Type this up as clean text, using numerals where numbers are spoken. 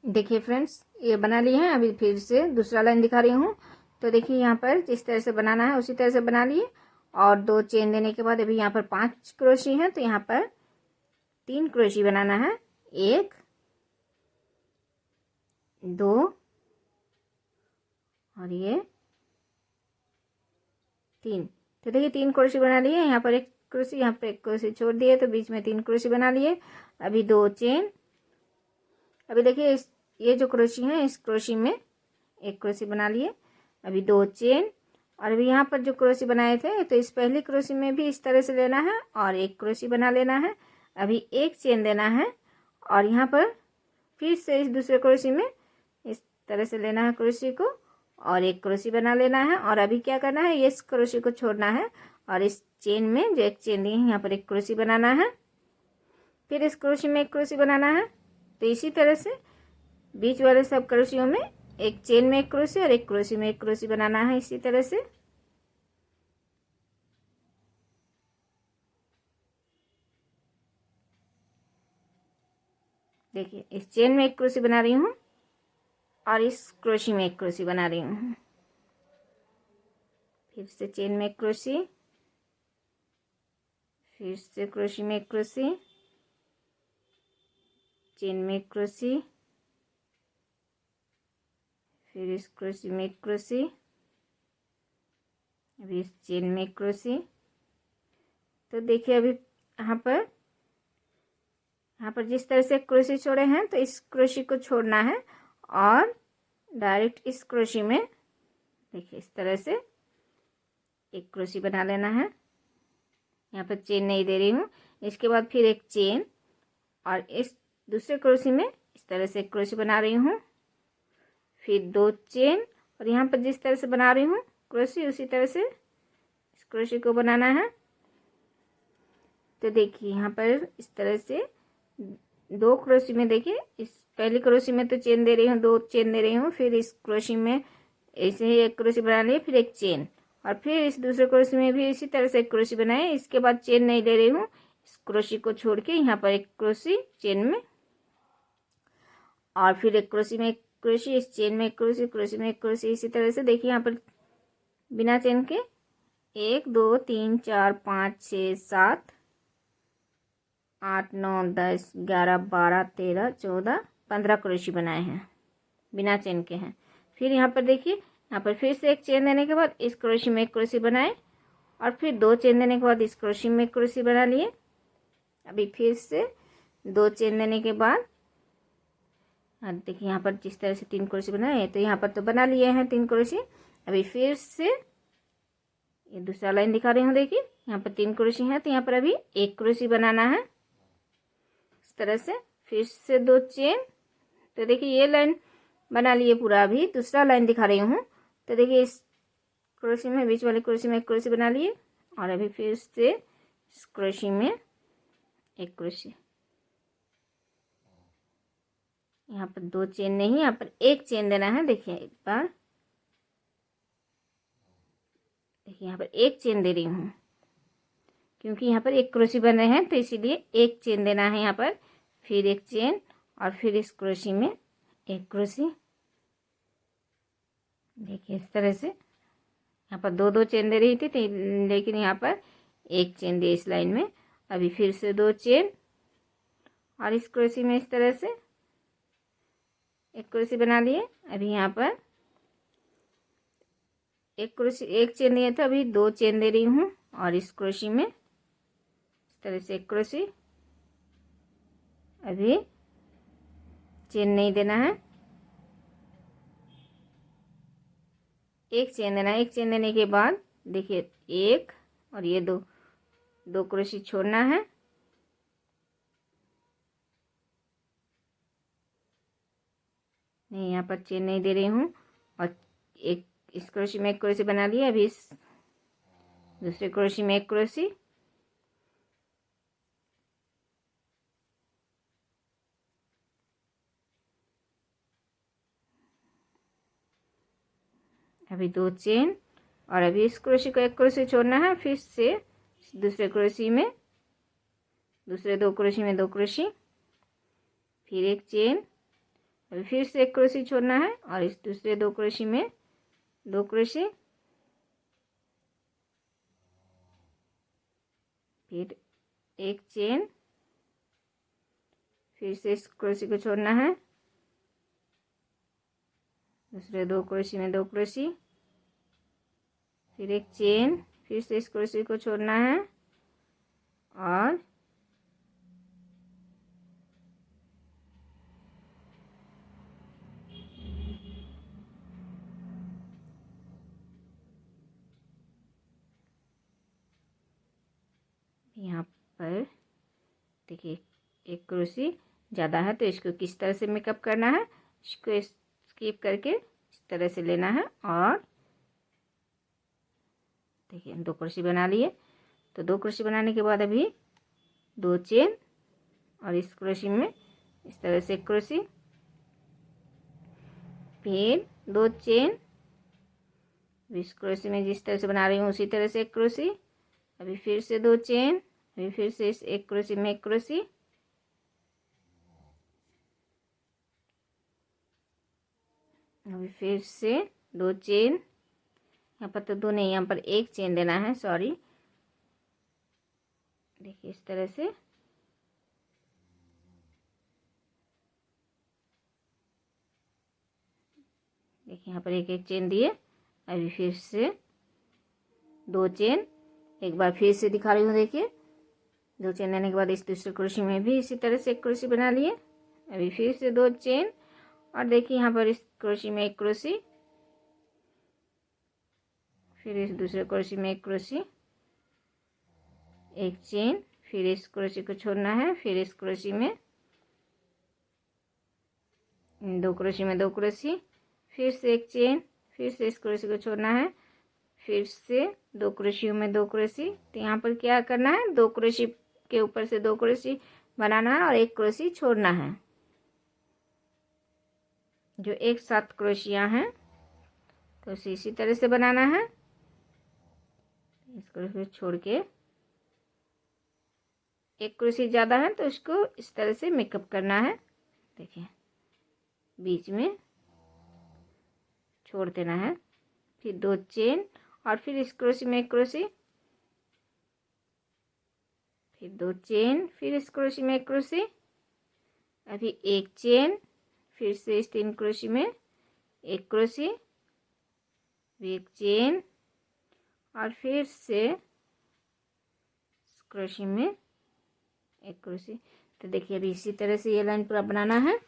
देखिए फ्रेंड्स, ये बना लिए हैं। अभी फिर से दूसरा लाइन दिखा रही हूँ। तो देखिए यहाँ पर जिस तरह से बनाना है उसी तरह से बना लिए, और 2 चेन देने के बाद अभी यहाँ पर 5 क्रोशी है, तो यहाँ पर 3 क्रोशी बनाना है। 1 2 और ये 3। तो देखिए 3 क्रोशी बना लिए। यहाँ पर 1 क्रोशी, यहाँ पर 1 क्रोशी छोड़ दिए, तो बीच में 3 क्रोशी बना लिए। अभी 2 चेन। अभी देखिए ये जो क्रोशी है, इस क्रोशी में 1 क्रोशी बना लिए। अभी 2 चेन, और अभी यहाँ पर जो क्रोशी बनाए थे, तो इस पहली क्रोशी में भी इस तरह से लेना है और 1 क्रोशी बना लेना है। अभी 1 चेन देना है, और यहाँ पर फिर से इस दूसरे क्रोशी में इस तरह से लेना है क्रोशी को, और 1 क्रोशी बना लेना है। और अभी क्या करना है, इस क्रोशी को छोड़ना है, और इस चेन में जो 1 चेन दी है यहाँ पर 1 क्रोशी बनाना है। फिर इस क्रोशी में 1 क्रोशी बनाना है। तो इसी तरह से बीच वाले सब क्रोशियों में 1 चेन में 1 क्रोशी और 1 क्रोशी में 1 क्रोशी बनाना है। इसी तरह से देखिए इस चेन में 1 क्रोशी बना रही हूँ, और इस क्रोशी में 1 क्रोशी बना रही हूँ। फिर से चेन में 1 क्रोशी, फिर से क्रोशी में 1 क्रोशी, चेन में 1 क्रोशी, फिर इस क्रोशी में 1 क्रोशी, अभी इस चेन में 1 क्रोशी। तो देखिए अभी यहाँ पर जिस तरह से क्रोशी छोड़े हैं, तो इस क्रोशी को छोड़ना है, और डायरेक्ट इस क्रोशी में देखिए इस तरह से 1 क्रोशी बना लेना है। यहाँ पर चेन नहीं दे रही हूँ। इसके बाद फिर 1 चेन, और इस दूसरे क्रोशी में इस तरह से 1 क्रोशी बना रही हूँ। फिर 2 चेन, और यहाँ पर जिस तरह से बना रही हूँ क्रोशी, उसी तरह से इस क्रोशी को बनाना है। तो देखिए यहाँ पर इस तरह से 2 क्रोशी में देखिए इस पहली क्रोशी में तो चेन दे रही हूँ, 2 चेन दे रही हूँ। फिर इस क्रोशी में ऐसे ही 1 क्रोशी बना लिए, फिर 1 चेन, और फिर इस दूसरे क्रोशी में भी इसी तरह से 1 क्रोशी बनाए। इसके बाद चेन नहीं दे रही हूँ, इस क्रोशी को छोड़ के यहाँ पर 1 क्रोशी चेन में, और फिर 1 क्रोशी में 1 क्रोशी, इस चेन में 1 क्रोशी, क्रोशी में 1 क्रोशी। इसी तरह से देखिए यहाँ पर बिना चेन के 1 2 3 4 5 6 7 8 9 10 11 12 13 14 15 क्रोशी बनाए हैं, बिना चेन के हैं। फिर यहाँ पर देखिए, यहाँ पर फिर से 1 चेन देने के बाद इस क्रोशी में 1 क्रोशी बनाए, और फिर 2 चेन देने के बाद इस क्रोशी में 1 क्रोशी बना लिए। अभी फिर से 2 चेन देने के बाद देखिए यहाँ पर जिस तरह से 3 क्रोशी बनाए, तो यहाँ पर तो बना लिए हैं 3 क्रोशी। अभी फिर से ये दूसरा लाइन दिखा रही हूँ। देखिए यहाँ पर 3 क्रोशी है, तो यहाँ पर अभी 1 क्रोशी बनाना है इस तरह से। फिर से 2 चेन। तो देखिए ये लाइन बना लिए पूरा। अभी दूसरा लाइन दिखा रही हूँ। तो देखिए इस क्रोशी में, बीच वाली क्रोशी में 1 क्रोशी बना लिए, और अभी फिर से इस क्रोशी में 1 क्रोशी। यहाँ पर 2 चेन नहीं, यहाँ पर 1 चेन देना है। देखिए एक बार, देखिए यहाँ पर 1 चेन दे रही हूँ, क्योंकि यहाँ पर 1 क्रोशी बन रहे हैं, तो इसीलिए 1 चेन देना है यहाँ पर। फिर 1 चेन, और फिर इस क्रोशी में 1 क्रोशी। देखिए इस तरह से यहाँ पर 2 2 चेन दे रही थी, लेकिन यहाँ पर 1 चेन दी इस लाइन में। अभी फिर से 2 चेन, और इस क्रोशी में इस तरह से 1 क्रोशी बना लिए। अभी यहाँ पर 1 क्रोशी, 1 चेन दिए थे, अभी 2 चेन दे रही हूँ, और इस क्रोशी में इस तरह से 1 क्रोशी। अभी चेन नहीं देना है, 1 चेन देना है। 1 चेन देने के बाद देखिए 1 और ये 2 क्रोशी छोड़ना है। नहीं, यहाँ पर चेन नहीं दे रही हूँ, और एक इस क्रोशी में 1 क्रोशी बना लिया। अभी इस दूसरे क्रोशी में 1 क्रोशी, अभी 2 चेन, और अभी इस क्रोशी को 1 क्रोशी छोड़ना है। फिर से दूसरे क्रोशी में, दूसरे 2 क्रोशी में 2 क्रोशी, फिर 1 चेन, अभी फिर से एक क्रोशी छोड़ना है और इस दूसरे 2 क्रोशी में 2 क्रोशी, फिर एक चेन, फिर से इस क्रोशी को छोड़ना है, दूसरे 2 क्रोशी में 2 क्रोशी, फिर एक चेन, फिर से इस क्रोशी को छोड़ना है और यहाँ पर देखिए एक क्रोशी ज़्यादा है, तो इसको किस तरह से मेकअप करना है, इसको स्किप करके इस तरह से लेना है और देखिए 2 क्रोशी बना लिए। तो 2 क्रोशी बनाने के बाद अभी 2 चेन और इस क्रोशी में इस तरह से एक क्रोशी, फिर 2 चेन, इस क्रोशी में जिस तरह से बना रही हूँ उसी तरह से एक क्रोशी, अभी फिर से 2 चेन, अभी फिर से इस एक क्रोशी में एक क्रोशी, अभी फिर से 2 चेन, यहाँ पर तो 2 नहीं, यहाँ पर एक चेन देना है, सॉरी। देखिए इस तरह से देखिए यहाँ पर एक एक चेन दिए, अभी फिर से 2 चेन, एक बार फिर से दिखा रही हूँ। देखिए 2 चेन लेने के बाद इस दूसरे क्रोशी में भी इसी तरह से एक क्रोशी बना लिए, अभी फिर से 2 चेन और देखिए यहाँ पर इस क्रोशी में एक क्रोशी, फिर इस दूसरे क्रोशी में एक क्रोशी, एक चेन, फिर इस क्रोशी को छोड़ना है, फिर इस क्रोशी में 2 क्रोशी में 2 क्रोशी, फिर से एक चेन, फिर से इस क्रोशी को छोड़ना है, फिर से 2 क्रोशियों में 2 क्रोशी। तो यहाँ पर क्या करना है, 2 क्रोशी के ऊपर से 2 क्रोशी बनाना है और एक क्रोशी छोड़ना है। जो एक साथ क्रोशियाँ हैं तो इसी तरह से बनाना है, इसको फिर छोड़ के एक क्रोशी ज़्यादा है तो इसको इस तरह से मेकअप करना है। देखिए बीच में छोड़ देना है, फिर 2 चेन और फिर इस क्रोशी में एक क्रोशी, फिर 2 चेन, फिर इस क्रोशी में एक क्रोशी, अभी एक चेन, फिर से इस 3 क्रोशी में एक क्रोशी, एक चेन और फिर से क्रोशी में एक क्रोशी। तो देखिए अभी इसी तरह से ये लाइन पूरा बनाना है।